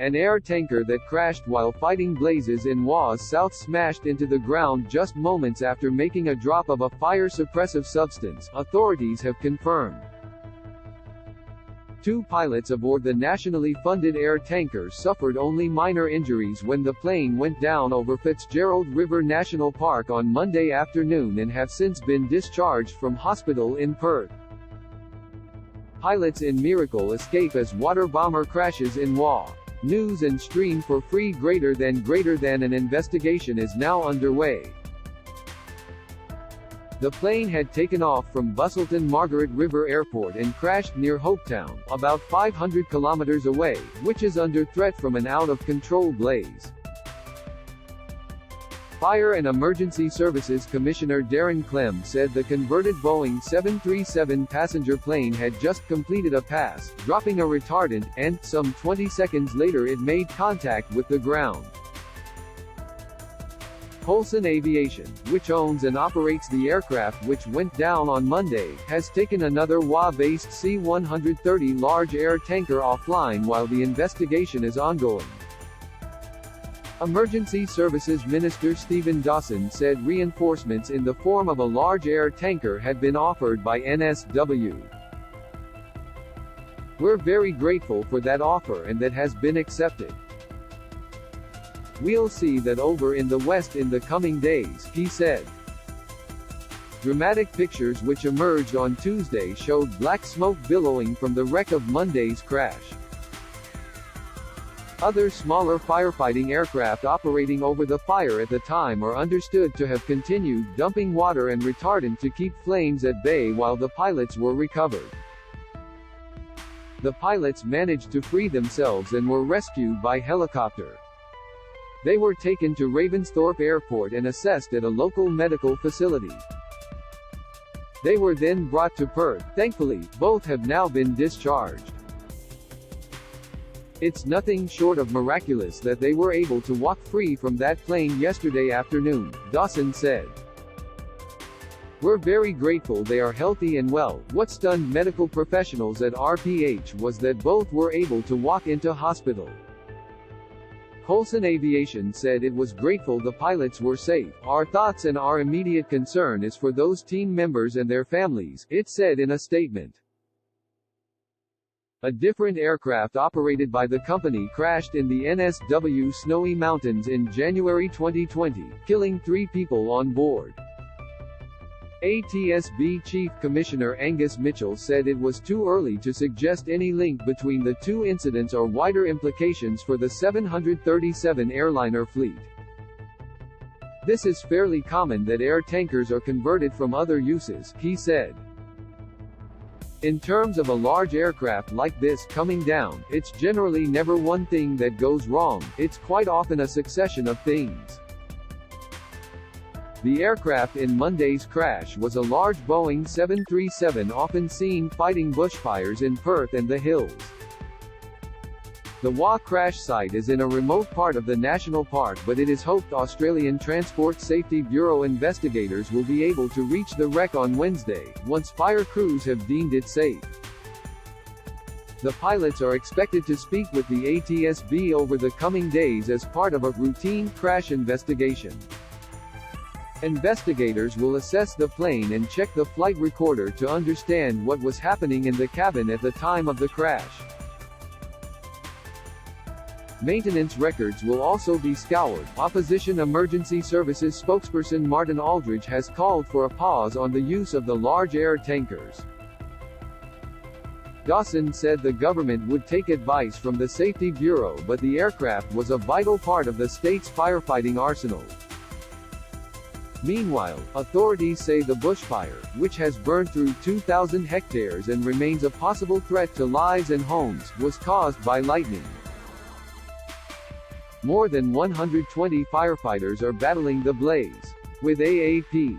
An air tanker that crashed while fighting blazes in Was South smashed into the ground just moments after making a drop of a fire-suppressive substance, authorities have confirmed. 2 pilots aboard the nationally funded air tanker suffered only minor injuries when the plane went down over Fitzgerald River National Park on Monday afternoon and have since been discharged from hospital in Perth. Pilots in miracle escape as water bomber crashes in Was. News and stream for free. Greater than an investigation is now underway. The plane had taken off from Busselton Margaret River Airport and crashed near Hopetown, about 500 kilometers away, which is under threat from an out-of-control blaze. Fire and Emergency Services Commissioner Darren Clem said the converted Boeing 737 passenger plane had just completed a pass, dropping a retardant, and, some 20 seconds later it made contact with the ground. Coulson Aviation, which owns and operates the aircraft which went down on Monday, has taken another WA-based C-130 large air tanker offline while the investigation is ongoing. Emergency Services Minister Stephen Dawson said reinforcements in the form of a large air tanker had been offered by NSW. "We're very grateful for that offer and that has been accepted. We'll see that over in the West in the coming days," he said. Dramatic pictures which emerged on Tuesday showed black smoke billowing from the wreck of Monday's crash. Other smaller firefighting aircraft operating over the fire at the time are understood to have continued dumping water and retardant to keep flames at bay while the pilots were recovered. The pilots managed to free themselves and were rescued by helicopter. They were taken to Ravensthorpe Airport and assessed at a local medical facility. They were then brought to Perth. Thankfully, both have now been discharged. "It's nothing short of miraculous that they were able to walk free from that plane yesterday afternoon," Dawson said. "We're very grateful they are healthy and well." What stunned medical professionals at RPH was that both were able to walk into hospital. Coulson Aviation said it was grateful the pilots were safe. "Our thoughts and our immediate concern is for those team members and their families," it said in a statement. A different aircraft operated by the company crashed in the NSW Snowy Mountains in January 2020, killing 3 people on board. ATSB Chief Commissioner Angus Mitchell said it was too early to suggest any link between the 2 incidents or wider implications for the 737 airliner fleet. "This is fairly common that air tankers are converted from other uses," he said. "In terms of a large aircraft like this coming down, it's generally never one thing that goes wrong, it's quite often a succession of things." The aircraft in Monday's crash was a large Boeing 737 often seen fighting bushfires in Perth and the hills. The WA crash site is in a remote part of the national park, but it is hoped Australian Transport Safety Bureau investigators will be able to reach the wreck on Wednesday, once fire crews have deemed it safe. The pilots are expected to speak with the ATSB over the coming days as part of a routine crash investigation. Investigators will assess the plane and check the flight recorder to understand what was happening in the cabin at the time of the crash. Maintenance records will also be scoured. Opposition Emergency Services spokesperson Martin Aldridge has called for a pause on the use of the large air tankers. Dawson said the government would take advice from the Safety Bureau, but the aircraft was a vital part of the state's firefighting arsenal. Meanwhile, authorities say the bushfire, which has burned through 2,000 hectares and remains a possible threat to lives and homes, was caused by lightning. More than 120 firefighters are battling the blaze. With AAP